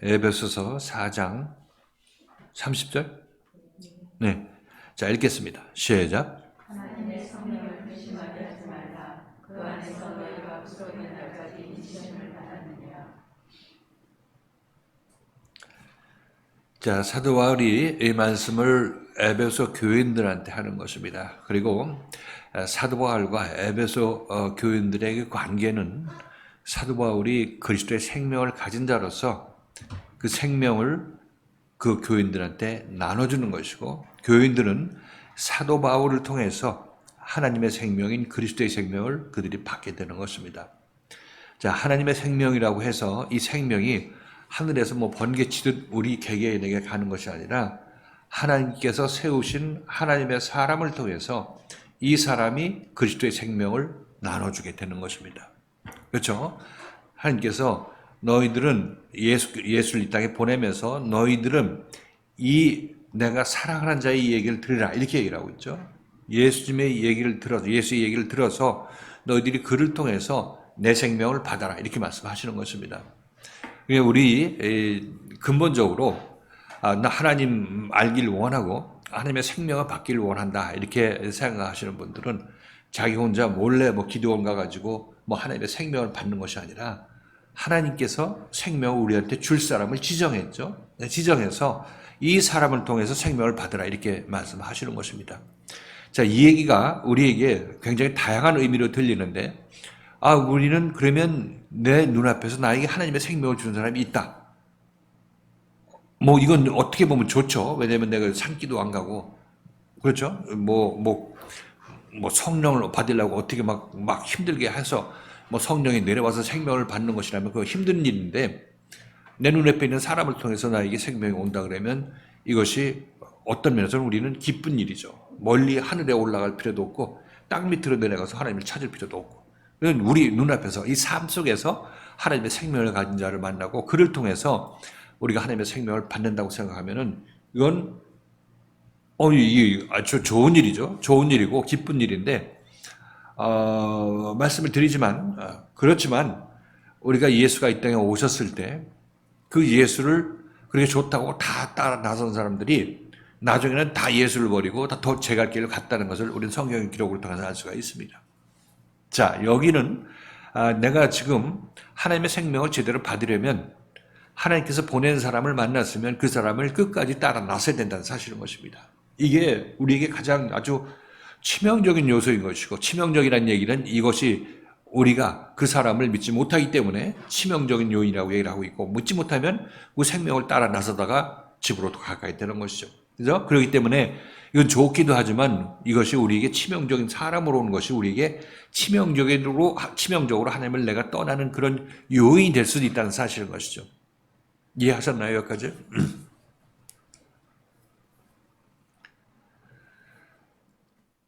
에베소서 4장 30절. 네. 자, 읽겠습니다. 시작. 하나님의 성령을 근심하게 하지 말라. 그 안에서 너희가 구속의 날까지 인치심을 받았느니라. 자, 사도 바울이 이 말씀을 에베소 교인들한테 하는 것입니다. 그리고 사도 바울과 에베소 교인들의 관계는 사도 바울이 그리스도의 생명을 가진 자로서 그 생명을 그 교인들한테 나눠주는 것이고, 교인들은 사도 바울을 통해서 하나님의 생명인 그리스도의 생명을 그들이 받게 되는 것입니다. 자, 하나님의 생명이라고 해서 이 생명이 하늘에서 뭐 번개치듯 우리 개개인에게 가는 것이 아니라 하나님께서 세우신 하나님의 사람을 통해서 이 사람이 그리스도의 생명을 나눠주게 되는 것입니다. 그렇죠? 하나님께서 너희들은 예수를 이 땅에 보내면서 너희들은 이 내가 사랑하는 자의 이 얘기를 들으라 이렇게 얘기를 하고 있죠. 예수님의 얘기를 들어서, 예수의 얘기를 들어서 너희들이 그를 통해서 내 생명을 받아라 이렇게 말씀하시는 것입니다. 우리 근본적으로 나 하나님 알기를 원하고 하나님의 생명을 받기를 원한다 이렇게 생각하시는 분들은 자기 혼자 몰래 뭐 기도원 가가지고 뭐 하나님의 생명을 받는 것이 아니라 하나님께서 생명을 우리한테 줄 사람을 지정했죠. 지정해서 이 사람을 통해서 생명을 받으라 이렇게 말씀하시는 것입니다. 자, 이 얘기가 우리에게 굉장히 다양한 의미로 들리는데, 우리는 그러면 내 눈앞에서 나에게 하나님의 생명을 주는 사람이 있다. 뭐 이건 어떻게 보면 좋죠. 왜냐하면 내가 산기도 안 가고, 그렇죠. 뭐 성령을 받으려고 어떻게 막 힘들게 해서 뭐 성령이 내려와서 생명을 받는 것이라면 그거 힘든 일인데, 내 눈앞에 있는 사람을 통해서 나에게 생명이 온다 그러면 이것이 어떤 면에서는 우리는 기쁜 일이죠. 멀리 하늘에 올라갈 필요도 없고 땅 밑으로 내려가서 하나님을 찾을 필요도 없고, 우리 눈앞에서 이 삶 속에서 하나님의 생명을 가진 자를 만나고 그를 통해서 우리가 하나님의 생명을 받는다고 생각하면은 이건 이게 아주 좋은 일이죠. 좋은 일이고 기쁜 일인데, 말씀을 드리지만, 그렇지만 우리가 예수가 이 땅에 오셨을 때 그 예수를 그렇게 좋다고 다 따라 나선 사람들이 나중에는 다 예수를 버리고 다 더 제갈 길을 갔다는 것을 우리는 성경의 기록을 통해서 알 수가 있습니다. 자, 여기는 내가 지금 하나님의 생명을 제대로 받으려면 하나님께서 보낸 사람을 만났으면 그 사람을 끝까지 따라 나서야 된다는 사실인 것입니다. 이게 우리에게 가장 아주 치명적인 요소인 것이고, 치명적이라는 얘기는 이것이 우리가 그 사람을 믿지 못하기 때문에 치명적인 요인이라고 얘기를 하고 있고, 믿지 못하면 그 생명을 따라 나서다가 집으로 가까이 되는 것이죠. 그죠? 그렇기 때문에 이건 좋기도 하지만 이것이 우리에게 치명적인, 사람으로 오는 것이 우리에게 치명적으로 하나님을 내가 떠나는 그런 요인이 될 수도 있다는 사실인 것이죠. 이해하셨나요, 여기까지?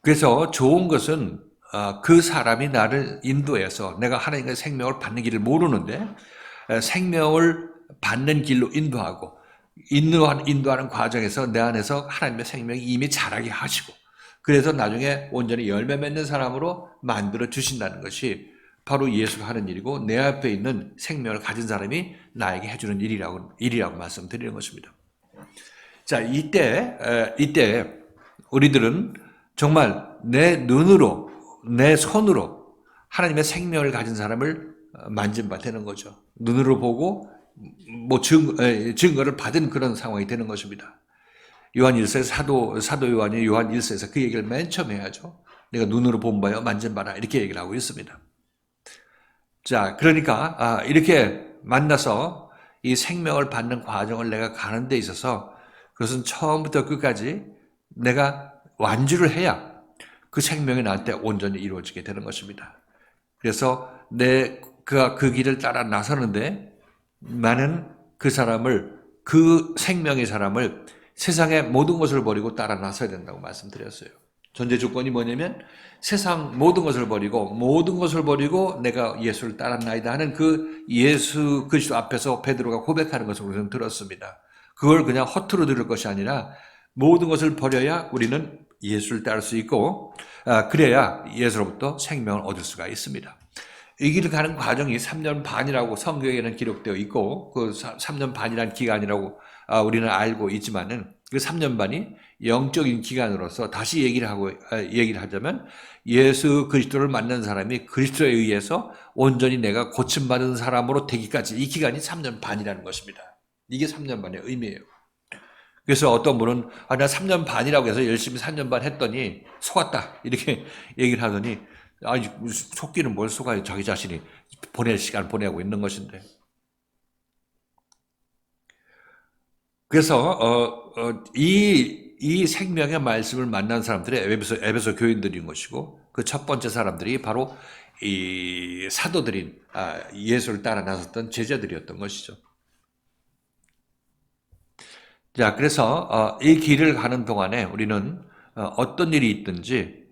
그래서 좋은 것은 그 사람이 나를 인도해서 내가 하나님의 생명을 받는 길을 모르는데 생명을 받는 길로 인도하고, 인도하는 과정에서 내 안에서 하나님의 생명이 이미 자라게 하시고, 그래서 나중에 온전히 열매 맺는 사람으로 만들어 주신다는 것이 바로 예수가 하는 일이고, 내 앞에 있는 생명을 가진 사람이 나에게 해주는 일이라고 말씀드리는 것입니다. 자, 이때 우리들은 정말 내 눈으로, 내 손으로 하나님의 생명을 가진 사람을 만진 바 되는 거죠. 눈으로 보고 뭐 증거를 받은 그런 상황이 되는 것입니다. 요한 1서에서 사도 요한이 요한 1서에서 그 얘기를 맨 처음 해야죠. 내가 눈으로 본 바요 만진 바라 이렇게 얘기를 하고 있습니다. 자, 그러니까 이렇게 만나서 이 생명을 받는 과정을 내가 가는 데 있어서 그것은 처음부터 끝까지 내가 완주를 해야 그 생명이 나한테 온전히 이루어지게 되는 것입니다. 그래서 그 길을 따라 나서는데 나는 그 생명의 사람을 세상의 모든 것을 버리고 따라 나서야 된다고 말씀드렸어요. 전제 조건이 뭐냐면 세상 모든 것을 버리고 내가 예수를 따랐나이다 하는 그 예수 그리스도 앞에서 베드로가 고백하는 것을 우리는 들었습니다. 그걸 그냥 허투루 들을 것이 아니라 모든 것을 버려야 우리는 예수를 따를 수 있고, 그래야 예수로부터 생명을 얻을 수가 있습니다. 이 길을 가는 과정이 3년 반이라고 성경에는 기록되어 있고 그 3년 반이라는 기간이라고 우리는 알고 있지만은 그 3년 반이 영적인 기간으로서 다시 얘기를 하자면 예수 그리스도를 만난 사람이 그리스도에 의해서 온전히 내가 고침받은 사람으로 되기까지 이 기간이 3년 반이라는 것입니다. 이게 3년 반의 의미예요. 그래서 어떤 분은 나 3년 반이라고 해서 열심히 3년 반 했더니 속았다 이렇게 얘기를 하더니 속기는 뭘 속아요. 자기 자신이 보낼 시간 보내고 있는 것인데. 그래서 이 생명의 말씀을 만난 사람들이 에베소 교인들인 것이고 그 첫 번째 사람들이 바로 이 사도들인 예수를 따라 나섰던 제자들이었던 것이죠. 자, 그래서 이 길을 가는 동안에 우리는 어떤 일이 있든지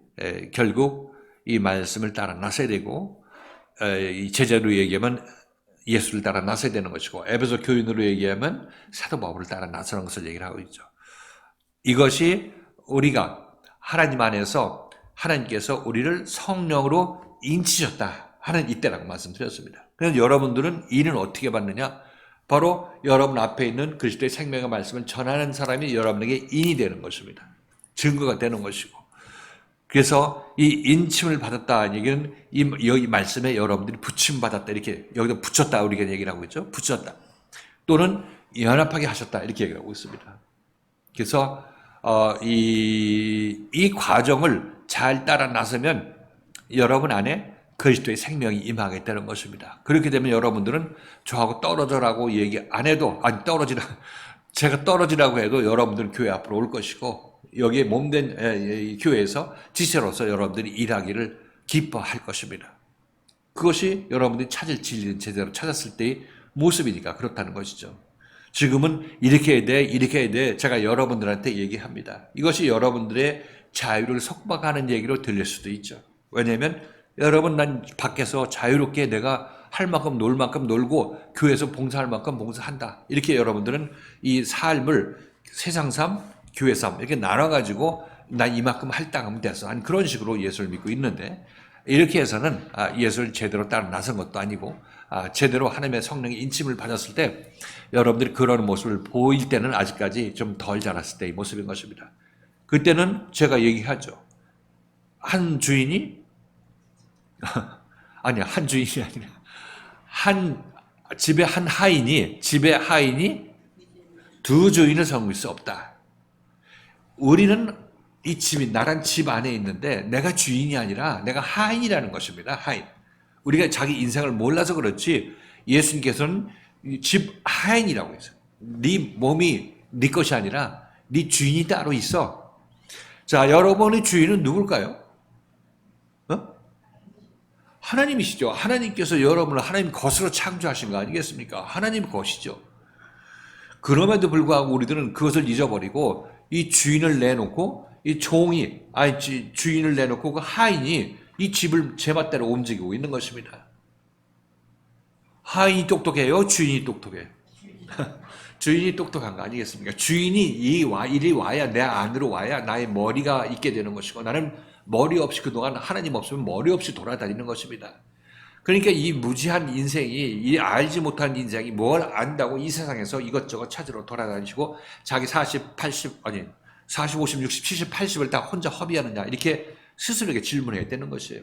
결국 이 말씀을 따라 나서야 되고 이 제자로 얘기하면 예수를 따라 나서야 되는 것이고 에베소 교인으로 얘기하면 사도 바울을 따라 나서는 것을 얘기를 하고 있죠. 이것이 우리가 하나님 안에서 하나님께서 우리를 성령으로 인치셨다 하는 이때라고 말씀드렸습니다. 그래서 여러분들은 이는 어떻게 받느냐? 바로 여러분 앞에 있는 그리스도의 생명의 말씀을 전하는 사람이 여러분에게 인이 되는 것입니다. 증거가 되는 것이고. 그래서 이 인침을 받았다는 얘기는 이 말씀에 여러분들이 부침받았다 이렇게 여기다 붙였다 우리가 얘기를 하고 있죠. 붙였다. 또는 연합하게 하셨다 이렇게 얘기를 하고 있습니다. 그래서 이 과정을 잘 따라 나서면 여러분 안에 그리스도의 생명이 임하게 되는 것입니다. 그렇게 되면 여러분들은 저하고 떨어져라고 얘기 안 해도 제가 떨어지라고 해도 여러분들은 교회 앞으로 올 것이고 여기에 몸된 교회에서 지체로서 여러분들이 일하기를 기뻐할 것입니다. 그것이 여러분들이 찾을 진리는 제대로 찾았을 때의 모습이니까 그렇다는 것이죠. 지금은 이렇게 해야 돼. 제가 여러분들한테 얘기합니다. 이것이 여러분들의 자유를 속박하는 얘기로 들릴 수도 있죠. 왜냐하면 여러분 난 밖에서 자유롭게 내가 할 만큼 놀 만큼 놀고 교회에서 봉사할 만큼 봉사한다. 이렇게 여러분들은 이 삶을 세상 삶, 교회 삶 이렇게 나눠가지고 난 이만큼 할당하면 됐어. 한 그런 식으로 예수를 믿고 있는데 이렇게 해서는 예수를 제대로 따라 나선 것도 아니고 제대로 하나님의 성령의 인침을 받았을 때 여러분들이 그런 모습을 보일 때는 아직까지 좀 덜 자랐을 때의 모습인 것입니다. 그때는 제가 얘기하죠. 한 주인이 아니야 한 주인이 아니라 집에 하인이 두 주인을 섬길 수 없다. 우리는 이 집이 나란 집 안에 있는데 내가 주인이 아니라 내가 하인이라는 것입니다. 하인. 우리가 자기 인생을 몰라서 그렇지 예수님께서는 집 하인이라고 했어요. 네 몸이 네 것이 아니라 네 주인이 따로 있어. 자, 여러분의 주인은 누굴까요? 하나님이시죠. 하나님께서 여러분을 하나님 것으로 창조하신 거 아니겠습니까? 하나님 것이죠. 그럼에도 불구하고 우리들은 그것을 잊어버리고 이 주인을 내놓고 이 주인을 내놓고 그 하인이 이 집을 제멋대로 움직이고 있는 것입니다. 하인이 똑똑해요? 주인이 똑똑해요? 주인이 똑똑한 거 아니겠습니까? 주인이 이리 와야 내 안으로 와야 나의 머리가 있게 되는 것이고 나는 머리 없이 그동안 하나님 없으면 머리 없이 돌아다니는 것입니다. 그러니까 이 무지한 인생이 이 알지 못한 인생이 뭘 안다고 이 세상에서 이것저것 찾으러 돌아다니시고 자기 40, 50, 60, 70, 80을 다 혼자 허비하느냐 이렇게 스스로에게 질문해야 되는 것이에요.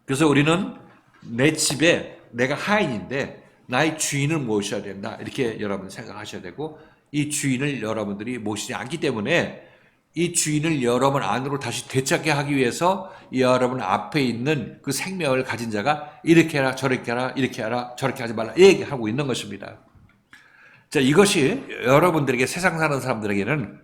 그래서 우리는 내 집에 내가 하인인데 나의 주인을 모셔야 된다 이렇게 여러분 생각하셔야 되고 이 주인을 여러분들이 모시지 않기 때문에 이 주인을 여러분 안으로 다시 되찾게 하기 위해서 여러분 앞에 있는 그 생명을 가진 자가 이렇게 해라 저렇게 해라 이렇게 해라 저렇게 하지 말라 얘기하고 있는 것입니다. 자, 이것이 여러분들에게 세상 사는 사람들에게는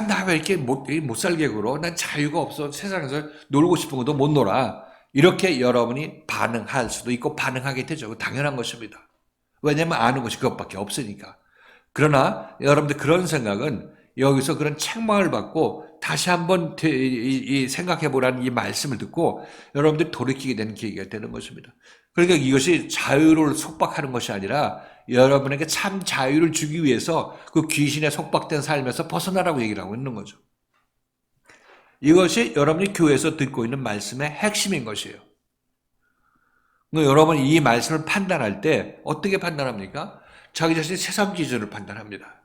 나 왜 이렇게 못 살게 굴어? 난 자유가 없어. 세상에서 놀고 싶은 것도 못 놀아. 이렇게 여러분이 반응할 수도 있고 반응하게 되죠. 당연한 것입니다. 왜냐하면 아는 것이 그것밖에 없으니까. 그러나 여러분들 그런 생각은 여기서 그런 책망을 받고 다시 한번 생각해 보라는 이 말씀을 듣고 여러분들이 돌이키게 되는 계기가 되는 것입니다. 그러니까 이것이 자유를 속박하는 것이 아니라 여러분에게 참 자유를 주기 위해서 그 귀신에 속박된 삶에서 벗어나라고 얘기를 하고 있는 거죠. 이것이 여러분이 교회에서 듣고 있는 말씀의 핵심인 것이에요. 여러분 이 말씀을 판단할 때 어떻게 판단합니까? 자기 자신의 세상 기준을 판단합니다.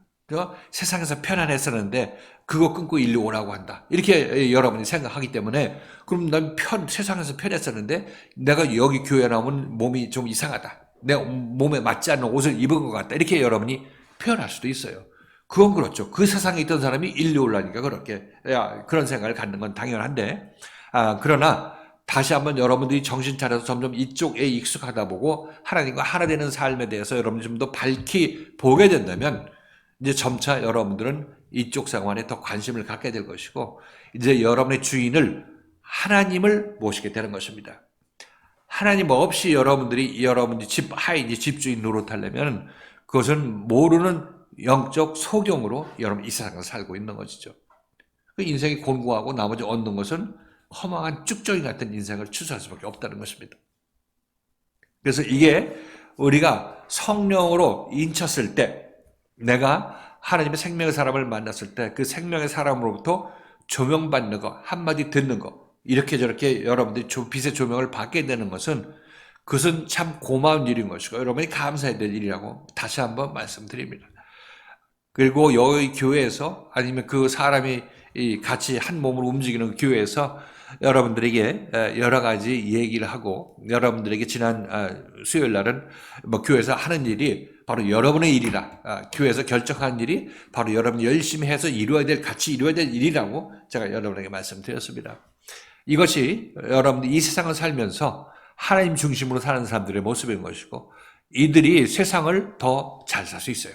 세상에서 편안했었는데 그거 끊고 일로 오라고 한다. 이렇게 여러분이 생각하기 때문에 그럼 난 세상에서 편했었는데 내가 여기 교회 나오면 몸이 좀 이상하다. 내 몸에 맞지 않는 옷을 입은 것 같다. 이렇게 여러분이 표현할 수도 있어요. 그건 그렇죠. 그 세상에 있던 사람이 일로 오려니까 그렇게 그런 생각을 갖는 건 당연한데 그러나 다시 한번 여러분들이 정신 차려서 점점 이쪽에 익숙하다 보고 하나님과 하나 되는 삶에 대해서 여러분이 좀 더 밝히 보게 된다면 이제 점차 여러분들은 이쪽 생활에 더 관심을 갖게 될 것이고 이제 여러분의 주인을 하나님을 모시게 되는 것입니다. 하나님 없이 여러분들이 하인이 집주인 노릇하려면 그것은 모르는 영적 소경으로 여러분 이 세상을 살고 있는 것이죠. 그 인생이 곤고하고 나머지 얻는 것은 허망한 쭉정이 같은 인생을 추수할 수밖에 없다는 것입니다. 그래서 이게 우리가 성령으로 인쳤을 때 내가 하나님의 생명의 사람을 만났을 때 그 생명의 사람으로부터 조명받는 거, 한마디 듣는 거 이렇게 저렇게 여러분들이 빛의 조명을 받게 되는 것은 그것은 참 고마운 일인 것이고 여러분이 감사해야 될 일이라고 다시 한번 말씀드립니다. 그리고 여기 교회에서 아니면 그 사람이 같이 한 몸으로 움직이는 교회에서 여러분들에게 여러 가지 얘기를 하고 여러분들에게 지난 수요일 날은 뭐 교회에서 하는 일이 바로 여러분의 일이라 교회에서 결정한 일이 바로 여러분이 열심히 해서 같이 이루어야 될 일이라고 제가 여러분에게 말씀드렸습니다. 이것이 여러분들이 이 세상을 살면서 하나님 중심으로 사는 사람들의 모습인 것이고 이들이 세상을 더 잘 살 수 있어요.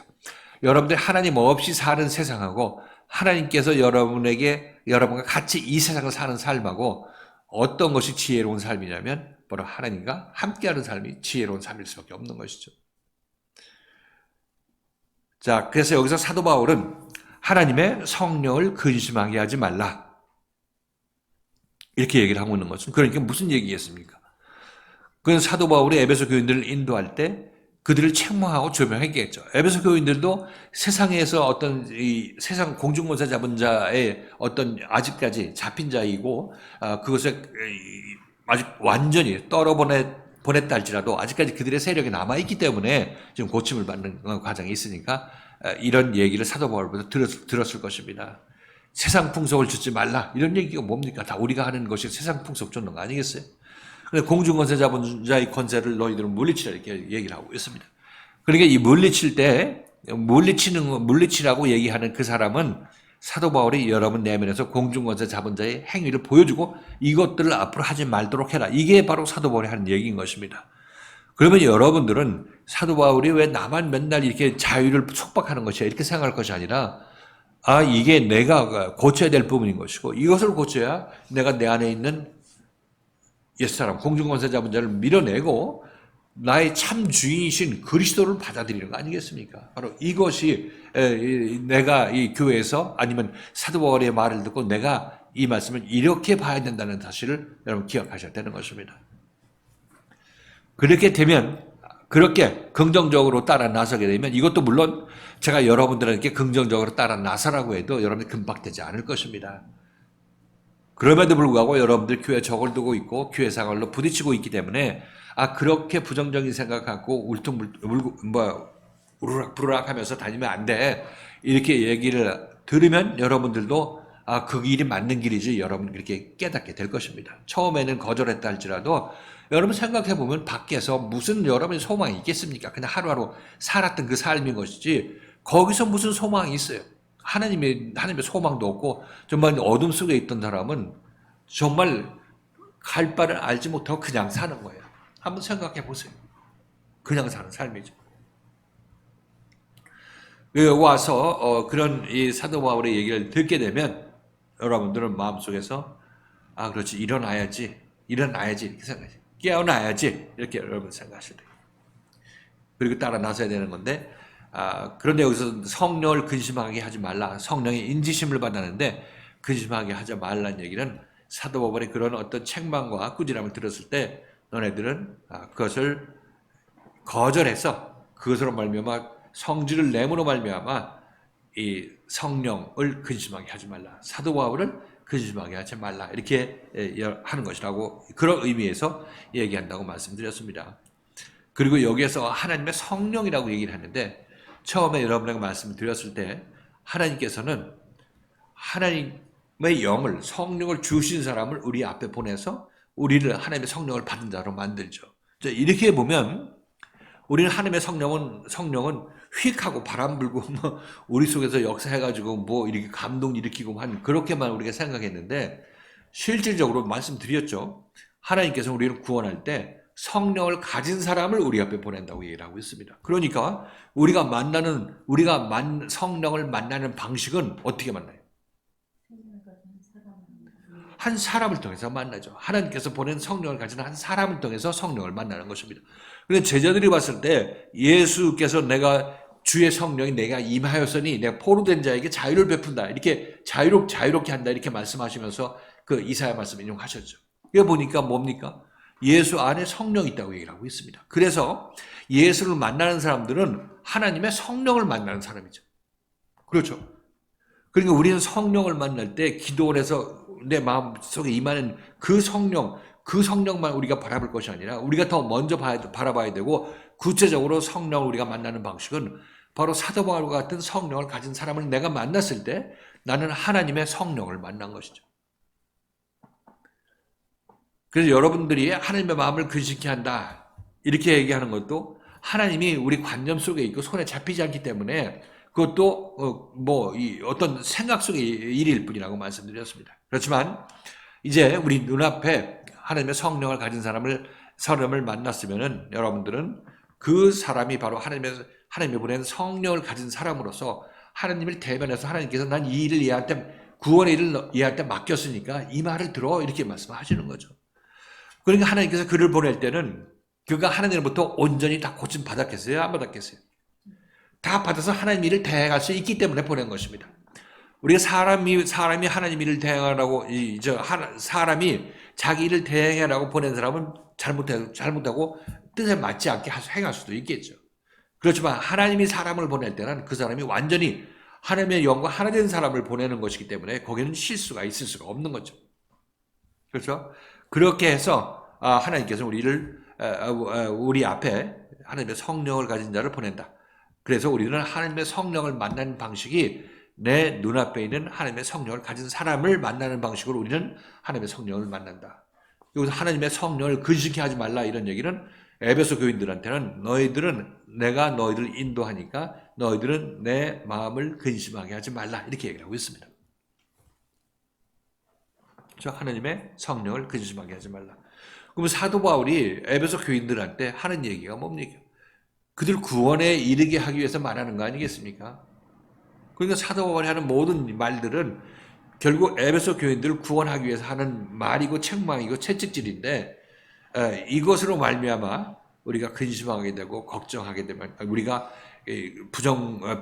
여러분들 하나님 없이 사는 세상하고 하나님께서 여러분과 같이 이 세상을 사는 삶하고 어떤 것이 지혜로운 삶이냐면 바로 하나님과 함께하는 삶이 지혜로운 삶일 수밖에 없는 것이죠. 자, 그래서 여기서 사도 바울은 하나님의 성령을 근심하게 하지 말라. 이렇게 얘기를 하고 있는 것은 그러니까 무슨 얘기겠습니까? 그건 사도 바울이 에베소 교인들을 인도할 때 그들을 책망하고 조명했겠죠. 에베소 교인들도 세상에서 어떤 세상 공중권세 잡은 자의 어떤 아직까지 잡힌 자이고 그것에 아직 완전히 보냈다 할지라도 아직까지 그들의 세력이 남아있기 때문에 지금 고침을 받는 과정이 있으니까 이런 얘기를 사도 바울부터 들었을 것입니다. 세상 풍속을 좇지 말라. 이런 얘기가 뭡니까? 다 우리가 하는 것이 세상 풍속 좇는 거 아니겠어요? 공중권세 잡은 자의 권세를 너희들은 물리치라 이렇게 얘기를 하고 있습니다. 그러니까 이 물리칠 때 물리치라고 얘기하는 그 사람은 사도 바울이 여러분 내면에서 공중권세 잡은 자의 행위를 보여주고 이것들을 앞으로 하지 말도록 해라. 이게 바로 사도 바울이 하는 얘기인 것입니다. 그러면 여러분들은 사도 바울이 왜 나만 맨날 이렇게 자유를 속박하는 것이야 이렇게 생각할 것이 아니라 이게 내가 고쳐야 될 부분인 것이고 이것을 고쳐야 내가 내 안에 있는 옛사람, 공중권세 잡은 자를 밀어내고 나의 참 주인이신 그리스도를 받아들이는 거 아니겠습니까? 바로 이것이 내가 이 교회에서 아니면 사도 바울의 말을 듣고 내가 이 말씀을 이렇게 봐야 된다는 사실을 여러분 기억하셔야 되는 것입니다. 그렇게 되면 그렇게 긍정적으로 따라 나서게 되면 이것도 물론 제가 여러분들에게 긍정적으로 따라 나서라고 해도 여러분이 금방되지 않을 것입니다. 그럼에도 불구하고 여러분들 교회 적을 두고 있고 교회 생활로 부딪히고 있기 때문에 그렇게 부정적인 생각 갖고 우르락부르락 하면서 다니면 안 돼. 이렇게 얘기를 들으면 여러분들도 그 길이 맞는 길이지 여러분 그렇게 깨닫게 될 것입니다. 처음에는 거절했다 할지라도 여러분 생각해 보면 밖에서 무슨 여러분의 소망이 있겠습니까? 그냥 하루하루 살았던 그 삶인 것이지 거기서 무슨 소망이 있어요? 하나님의 소망도 없고 정말 어둠 속에 있던 사람은 정말 갈 바를 알지 못하고 그냥 사는 거예요. 한번 생각해 보세요. 그냥 사는 삶이죠. 여기 와서 그런 이 사도 바울의 얘기를 듣게 되면 여러분들은 마음속에서 그렇지 일어나야지 이렇게 생각하세요. 깨어나야지 이렇게 여러분 생각하셔야 돼요. 그리고 따라 나서야 되는 건데 그런데 여기서 성령을 근심하게 하지 말라. 성령의 인지심을 받았는데 근심하게 하지 말라는 얘기는 사도 바울의 그런 어떤 책망과 꾸지람을 들었을 때 너네들은 그것을 거절해서 그것으로 말미암아 성질을 내므로 말미암아 이 성령을 근심하게 하지 말라. 사도 바울은 근심하게 하지 말라. 이렇게 하는 것이라고 그런 의미에서 얘기한다고 말씀드렸습니다. 그리고 여기에서 하나님의 성령이라고 얘기를 하는데 처음에 여러분에게 말씀드렸을 때 하나님께서는 하나님의 영을 성령을 주신 사람을 우리 앞에 보내서 우리를 하나님의 성령을 받은 자로 만들죠. 이렇게 보면 우리는 하나님의 성령은 휙하고 바람 불고 뭐 우리 속에서 역사해가지고 뭐 이렇게 감동 일으키고 한 그렇게만 우리가 생각했는데 실질적으로 말씀드렸죠. 하나님께서 우리를 구원할 때 성령을 가진 사람을 우리 앞에 보낸다고 얘기를 하고 있습니다. 그러니까 성령을 만나는 방식은 어떻게 만나요? 한 사람을 통해서 만나죠. 하나님께서 보낸 성령을 가진 한 사람을 통해서 성령을 만나는 것입니다. 그런데 제자들이 봤을 때 예수께서 내가 주의 성령이 내가 임하였으니 내가 포로된 자에게 자유를 베푼다. 이렇게 자유롭게 한다. 이렇게 말씀하시면서 그 이사야 말씀 인용하셨죠. 이거 보니까 뭡니까? 예수 안에 성령이 있다고 얘기를 하고 있습니다. 그래서 예수를 만나는 사람들은 하나님의 성령을 만나는 사람이죠. 그렇죠. 그러니까 우리는 성령을 만날 때 기도원에서 내 마음속에 임하는 그 성령만 우리가 바라볼 것이 아니라 우리가 더 먼저 바라봐야 되고 구체적으로 성령을 우리가 만나는 방식은 바로 사도 바울과 같은 성령을 가진 사람을 내가 만났을 때 나는 하나님의 성령을 만난 것이죠. 그래서 여러분들이 하나님의 마음을 근심케 한다 이렇게 얘기하는 것도 하나님이 우리 관념 속에 있고 손에 잡히지 않기 때문에 그것도 어떤 생각 속의 일일 뿐이라고 말씀드렸습니다. 그렇지만 이제 우리 눈앞에 하나님의 성령을 가진 사람을 만났으면은 여러분들은 그 사람이 바로 하나님이 보낸 성령을 가진 사람으로서 하나님을 대면해서 하나님께서 난 이 일을 구원의 일을 얘한테 맡겼으니까 이 말을 들어 이렇게 말씀하시는 거죠. 그러니까 하나님께서 그를 보낼 때는 그가 하나님으로부터 온전히 다 고침 받았겠어요? 안 받았겠어요? 다 받아서 하나님 일을 대행할 수 있기 때문에 보낸 것입니다. 우리가 사람이 하나님 일을 대행하라고 사람이 자기 일을 대행하라고 보낸 사람은 잘못하고 뜻에 맞지 않게 행할 수도 있겠죠. 그렇지만 하나님이 사람을 보낼 때는 그 사람이 완전히 하나님의 영과 하나 된 사람을 보내는 것이기 때문에 거기는 실수가 있을 수가 없는 거죠. 그렇죠? 그렇게 해서 하나님께서 우리 앞에 하나님의 성령을 가진 자를 보낸다. 그래서 우리는 하나님의 성령을 만나는 방식이 내 눈앞에 있는 하나님의 성령을 가진 사람을 만나는 방식으로 우리는 하나님의 성령을 만난다. 여기서 하나님의 성령을 근심케 하지 말라 이런 얘기는 에베소 교인들한테는 내가 너희들을 인도하니까 너희들은 내 마음을 근심하게 하지 말라 이렇게 얘기를 하고 있습니다. 저 하나님의 성령을 근심하게 하지 말라. 그럼 사도 바울이 에베소 교인들한테 하는 얘기가 뭡니까? 그들 구원에 이르게 하기 위해서 말하는 거 아니겠습니까? 그러니까 사도 바울이 하는 모든 말들은 결국 에베소 교인들을 구원하기 위해서 하는 말이고 책망이고 채찍질인데 이것으로 말미암아 우리가 근심하게 되고 걱정하게 되면 우리가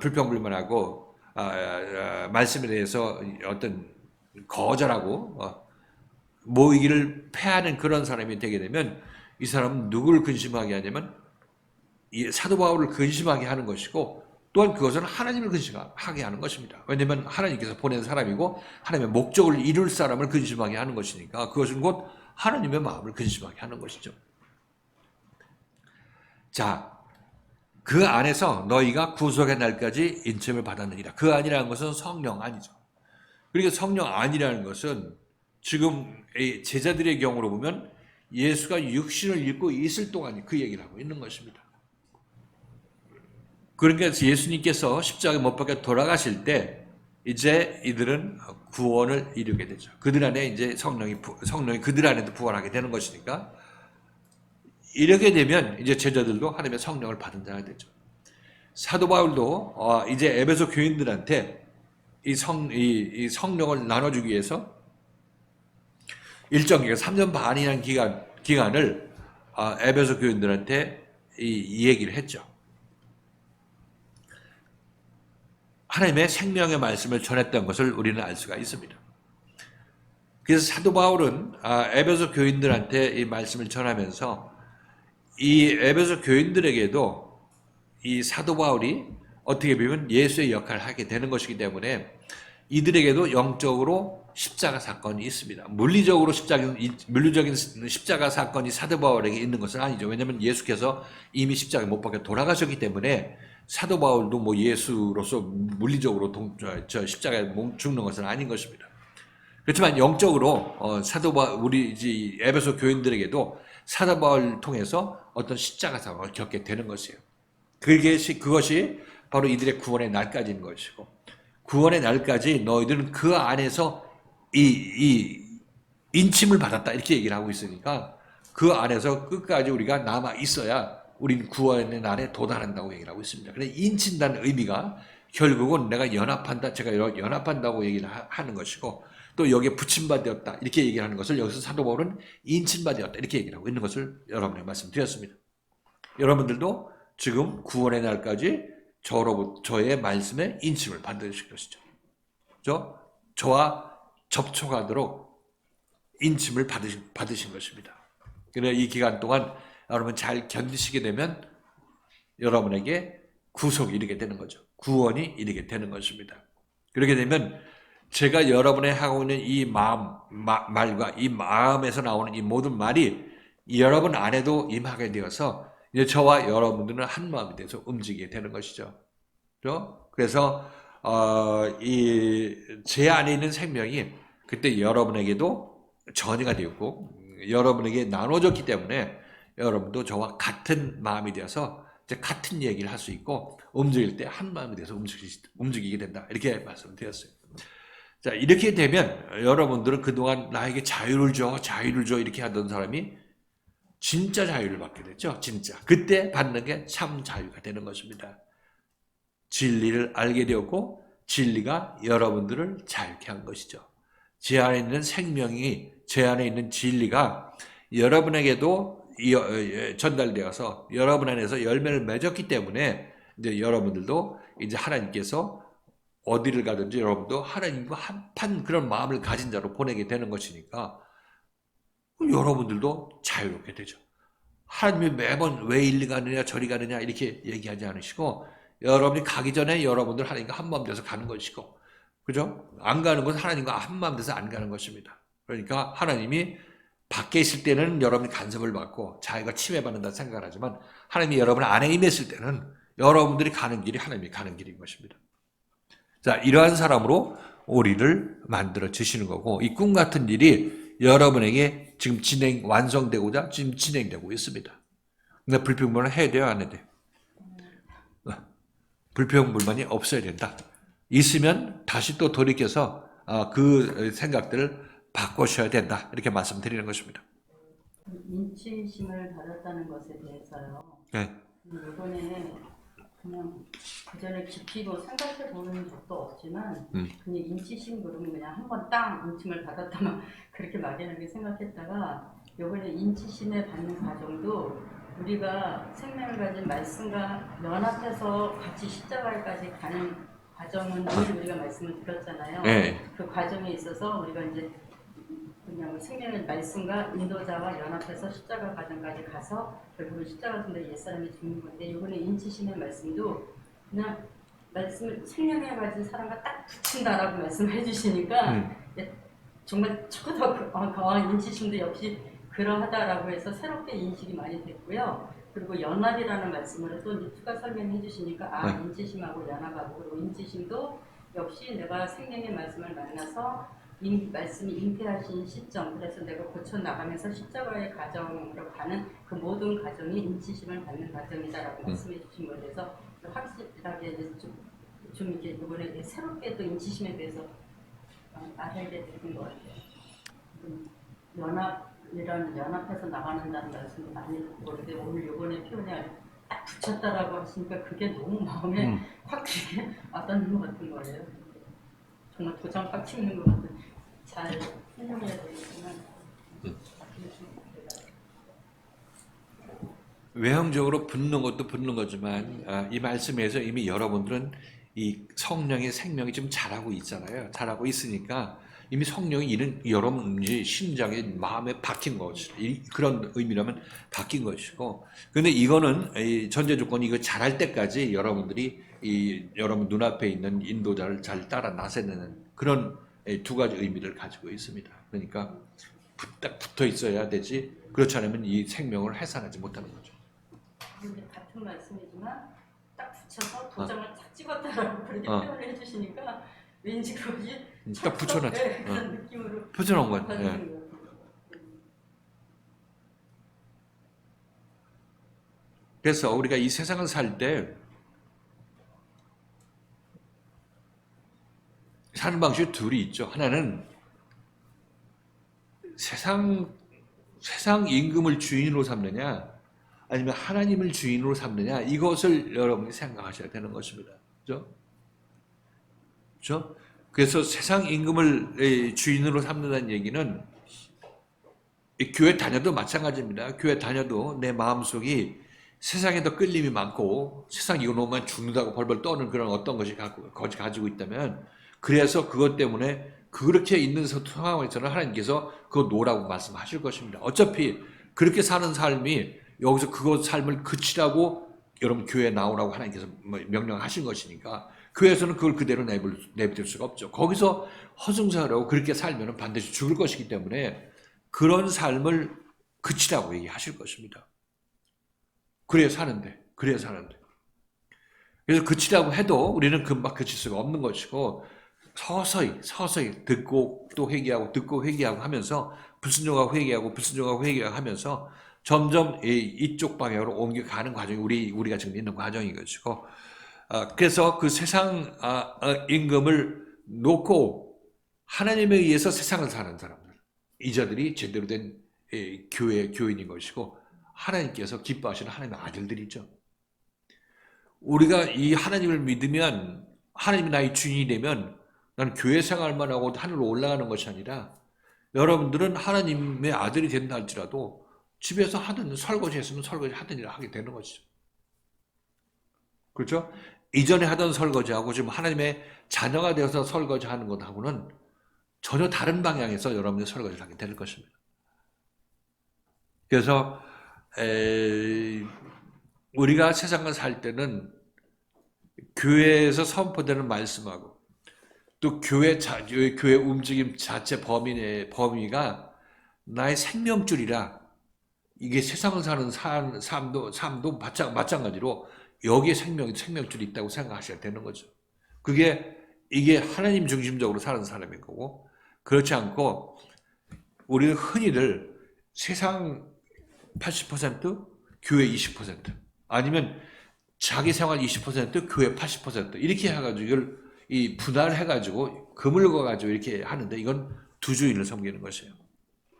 불평불만하고 말씀에 대해서 어떤 거절하고 모이기를 패하는 그런 사람이 되게 되면 이 사람은 누구를 근심하게 하냐면 사도 바울을 근심하게 하는 것이고 또한 그것은 하나님을 근심하게 하는 것입니다. 왜냐하면 하나님께서 보낸 사람이고 하나님의 목적을 이룰 사람을 근심하게 하는 것이니까 그것은 곧 하나님의 마음을 근심하게 하는 것이죠. 자, 그 안에서 너희가 구속의 날까지 인침을 받았느니라. 그 안이라는 것은 성령 안이죠. 그러니까 성령 안이라는 것은 지금 제자들의 경우로 보면 예수가 육신을 입고 있을 동안 그 얘기를 하고 있는 것입니다. 그러니까 예수님께서 십자가에 못 박혀 돌아가실 때 이제 이들은 구원을 이루게 되죠. 그들 안에 이제 성령이 그들 안에도 부활하게 되는 것이니까 이렇게 되면 이제 제자들도 하나님의 성령을 받은 자가 되죠. 사도 바울도 이제 에베소 교인들한테 이 성령을 나눠주기 위해서 일정 기간 3년 반이라는 기간을 에베소 교인들한테 이 얘기를 했죠. 하나님의 생명의 말씀을 전했던 것을 우리는 알 수가 있습니다. 그래서 사도 바울은 에베소 교인들한테 이 말씀을 전하면서 이 에베소 교인들에게도 이 사도 바울이 어떻게 보면 예수의 역할을 하게 되는 것이기 때문에 이들에게도 영적으로 십자가 사건이 있습니다. 물리적인 십자가 사건이 사도 바울에게 있는 것은 아니죠. 왜냐하면 예수께서 이미 십자가에 못 박혀 돌아가셨기 때문에 사도 바울도 뭐 예수로서 물리적으로 십자가에 죽는 것은 아닌 것입니다. 그렇지만 영적으로 사도 바울 우리 이제 에베소 교인들에게도 사도 바울을 통해서 어떤 십자가 사건을 겪게 되는 것이에요. 그것이 바로 이들의 구원의 날까지인 것이고, 구원의 날까지 너희들은 그 안에서 이 인침을 받았다 이렇게 얘기를 하고 있으니까 그 안에서 끝까지 우리가 남아 있어야 우린 구원의 날에 도달한다고 얘기를 하고 있습니다. 그런데 인친다는 의미가 결국은 내가 연합한다, 제가 연합한다고 얘기를 하는 것이고, 또 여기에 붙임바 되었다 이렇게 얘기를 하는 것을 여기서 사도 바울은 인친바 되었다 이렇게 얘기를 하고 있는 것을 여러분에게 말씀드렸습니다. 여러분들도 지금 구원의 날까지 저의 말씀에 인침을 받으실 것이죠. 저와 접촉하도록 인침을 받으신 것입니다. 그래서 이 기간 동안 여러분 잘 견디시게 되면 여러분에게 구속이 이르게 되는 거죠. 구원이 이르게 되는 것입니다. 그렇게 되면 제가 여러분의 하고 있는 이 말과 이 마음에서 나오는 이 모든 말이 여러분 안에도 임하게 되어서 이제 저와 여러분들은 한 마음이 돼서 움직이게 되는 것이죠. 그래서 제 안에 있는 생명이 그때 여러분에게도 전이가 되었고 여러분에게 나눠졌기 때문에 여러분도 저와 같은 마음이 되어서 이제 같은 얘기를 할 수 있고 움직일 때 한 마음이 돼서 움직이게 된다. 이렇게 말씀드렸어요. 자, 이렇게 되면 여러분들은 그동안 나에게 자유를 줘 이렇게 하던 사람이 진짜 자유를 받게 됐죠. 진짜. 그때 받는 게 참 자유가 되는 것입니다. 진리를 알게 되었고 진리가 여러분들을 자유케 한 것이죠. 제 안에 있는 생명이, 제 안에 있는 진리가 여러분에게도 전달되어서 여러분 안에서 열매를 맺었기 때문에 이제 여러분들도 이제 하나님께서 어디를 가든지 여러분도 하나님과 한판 그런 마음을 가진 자로 보내게 되는 것이니까 여러분들도 자유롭게 되죠. 하나님이 매번 왜 이리 가느냐 저리 가느냐 이렇게 얘기하지 않으시고 여러분이 가기 전에 여러분들 하나님과 한마음 돼서 가는 것이고, 그죠? 안 가는 것은 하나님과 한마음 돼서 안 가는 것입니다. 그러니까 하나님이 밖에 있을 때는 여러분이 간섭을 받고 자기가 침해받는다 생각을 하지만 하나님이 여러분 안에 임했을 때는 여러분들이 가는 길이 하나님이 가는 길인 것입니다. 자, 이러한 사람으로 우리를 만들어 주시는 거고, 이 꿈 같은 일이 여러분에게 지금 완성되고자 지금 진행되고 있습니다. 근데 불평불만을 해야 돼요, 안 해야 돼요? 불평불만이 없어야 된다. 있으면 다시 또 돌이켜서 그 생각들을 바꾸셔야 된다. 이렇게 말씀드리는 것입니다. 인치심을 받았다는 것에 대해서요. 네. 이번에 그냥 그전에 깊이 생각해 보는 적도 없지만 그냥 인치심 그러면 그냥 한번 땅 인침을 받았다만 그렇게 막연하게 생각했다가 이번에 인치심에 받는 과정도 우리가 생명을 가진 말씀과 연합해서 같이 십자가까지 가는 과정은 늘 우리가 말씀을 드렸잖아요. 네. 그 과정에 있어서 우리가 이제 그냥 생명의 말씀과 인도자와 연합해서 십자가 과정까지 가서 결국은 십자가 손에 옛사람이 죽는 건데 이번에 인치심의 말씀도 그냥 말씀을 생명에 가진 사람과 딱 붙인다라고 말씀해 주시니까 정말 저도 인치심도 역시 그러하다라고 해서 새롭게 인식이 많이 됐고요. 그리고 연합이라는 말씀으로 또 이제 추가 설명해 주시니까 인치심하고 연합하고, 그리고 인치심도 역시 내가 생명의 말씀을 만나서 말씀이 잉태하신 시점, 그래서 내가 고쳐나가면서 십자가의 과정으로 가는 그 모든 과정이 인치심을 받는 과정이다라고 말씀해 주신 거에 대해서 확실하게 이제 좀 이렇게 이번에 새롭게 또 인치심에 대해서 알게 되는 것 같아요. 연합해서 나가는다는 말씀도 많이 듣고, 그런데 오늘 이번에 표현에 딱 붙였다라고 하시니까 그게 너무 마음에 확 와닿는 것 같은 거예요. 정말 도장 팍 찍는 것 같은. 잘 설명해야 되겠지만 외형적으로 붙는 것도 붙는 거지만 이 말씀에서 이미 여러분들은 이 성령의 생명이 지금 자라고 있잖아요. 자라고 있으니까 이미 성령이 이는 여러분 심장에 마음에 박힌 것이 그런 의미라면 박힌 것이고, 근데 이거는 전제 조건이 이거 자랄 때까지 여러분들이 여러분 눈앞에 있는 인도자를 잘 따라 나서는 그런 두 가지 의미를 가지고 있습니다. 그러니까 딱 붙어 있어야 되지 그렇지 않으면 이 생명을 해산하지 못하는 거죠. 근데 같은 말씀이지만 딱 붙여서 도장을 딱 찍었다라고 그렇게 표현을 해주시니까 왠지 그것이 딱 붙여놨죠. 네, 그런 느낌으로 붙여놓은 건. 받는 예. 것 같아요. 그래서 우리가 이 세상을 살 때 사는 방식이 둘이 있죠. 하나는 세상 임금을 주인으로 삼느냐 아니면 하나님을 주인으로 삼느냐 이것을 여러분이 생각하셔야 되는 것입니다. 그렇죠? 그렇죠? 그래서 세상 임금을 주인으로 삼는다는 얘기는 이 교회 다녀도 마찬가지입니다. 교회 다녀도 내 마음속이 세상에 더 끌림이 많고 세상 이거 놓으면 죽는다고 벌벌 떠는 그런 어떤 것이 가지고 있다면 그래서 그것 때문에 그렇게 있는 상황에서는 하나님께서 그거 놓으라고 말씀하실 것입니다. 어차피 그렇게 사는 삶이 여기서 그것 삶을 그치라고 여러분 교회에 나오라고 하나님께서 명령하신 것이니까 교회에서는 그걸 그대로 내버릴 수가 없죠. 거기서 허송세월하고 그렇게 살면 반드시 죽을 것이기 때문에 그런 삶을 그치라고 얘기하실 것입니다. 그래야 사는데. 그래서 그치라고 해도 우리는 금방 그칠 수가 없는 것이고 서서히 듣고 또 회개하고 듣고 회개하고 하면서 불순종하고 회개하고 하면서 점점 이쪽 방향으로 옮겨가는 과정이 우리가 지금 있는 과정인 것이고 그래서 그 세상 임금을 놓고 하나님에 의해서 세상을 사는 사람들 이자들이 제대로 된 교인인 것이고 하나님께서 기뻐하시는 하나님의 아들들이죠. 우리가 이 하나님을 믿으면 하나님이 나의 주인이 되면 나는 교회 생활만 하고 하늘로 올라가는 것이 아니라 여러분들은 하나님의 아들이 된다 할지라도 집에서 하든 설거지 했으면 설거지 하든 일을 하게 되는 것이죠. 그렇죠? 이전에 하던 설거지하고 지금 하나님의 자녀가 되어서 설거지하는 것하고는 전혀 다른 방향에서 여러분들이 설거지를 하게 될 것입니다. 그래서 우리가 세상을 살 때는 교회에서 선포되는 말씀하고 또 교회 움직임 자체 범위가 나의 생명줄이라 이게 세상을 사는 삶도 마찬가지로 여기에 생명줄이 있다고 생각하셔야 되는 거죠. 이게 하나님 중심적으로 사는 사람인 거고 그렇지 않고 우리는 흔히들 세상 80% 교회 20% 아니면 자기 생활 20% 교회 80% 이렇게 해가지고 이 분할해가지고 금을 거가지고 이렇게 하는데 이건 두 주인을 섬기는 것이에요.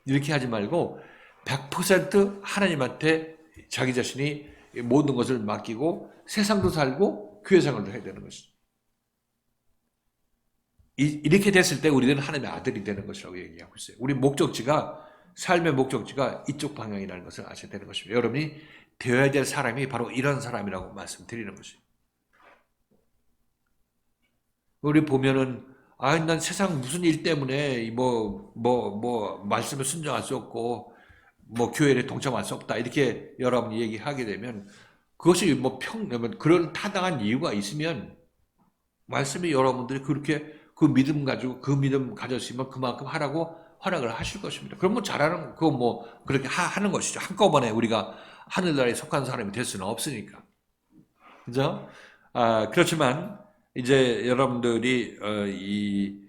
이렇게 하지 말고 100% 하나님한테 자기 자신이 모든 것을 맡기고 세상도 살고 교회 생활도 해야 되는 것이죠. 이렇게 됐을 때 우리는 하나님의 아들이 되는 것이라고 얘기하고 있어요. 우리 삶의 목적지가 이쪽 방향이라는 것을 아셔야 되는 것입니다. 여러분이 되어야 될 사람이 바로 이런 사람이라고 말씀드리는 것이에요. 우리 보면은 난 세상 무슨 일 때문에 말씀을 순종할 수 없고 교회에 동참할 수 없다 이렇게 여러분이 얘기하게 되면 그것이 그런 타당한 이유가 있으면 말씀이 여러분들이 그렇게 그 믿음 가졌으면 그만큼 하라고 허락을 하실 것입니다. 그럼 잘하는 그렇게 하는 것이죠. 한꺼번에 우리가 하늘나라에 속한 사람이 될 수는 없으니까. 그죠? 그렇지만 이제 여러분들이 이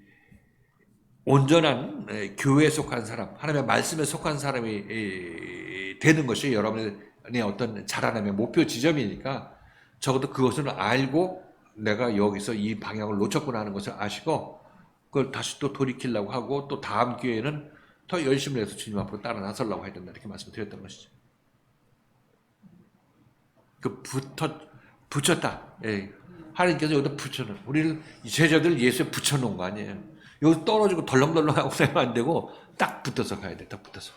온전한 교회에 속한 사람, 하나님의 말씀에 속한 사람이 되는 것이 여러분의 어떤 자라남의 목표 지점이니까 적어도 그것을 알고 내가 여기서 이 방향을 놓쳤구나 하는 것을 아시고 그걸 다시 또 돌이키려고 하고 또 다음 기회에는 더 열심히 해서 주님 앞으로 따라 나서려고 해야 된다 이렇게 말씀드렸던 것이죠. 붙였다. 하나님께서 여기다 붙여놓은 우리를 제자들 예수에 붙여놓은 거 아니에요. 여기 떨어지고 덜렁덜렁하고 생각 안 되고 딱 붙어서 가야 돼. 딱 붙어서.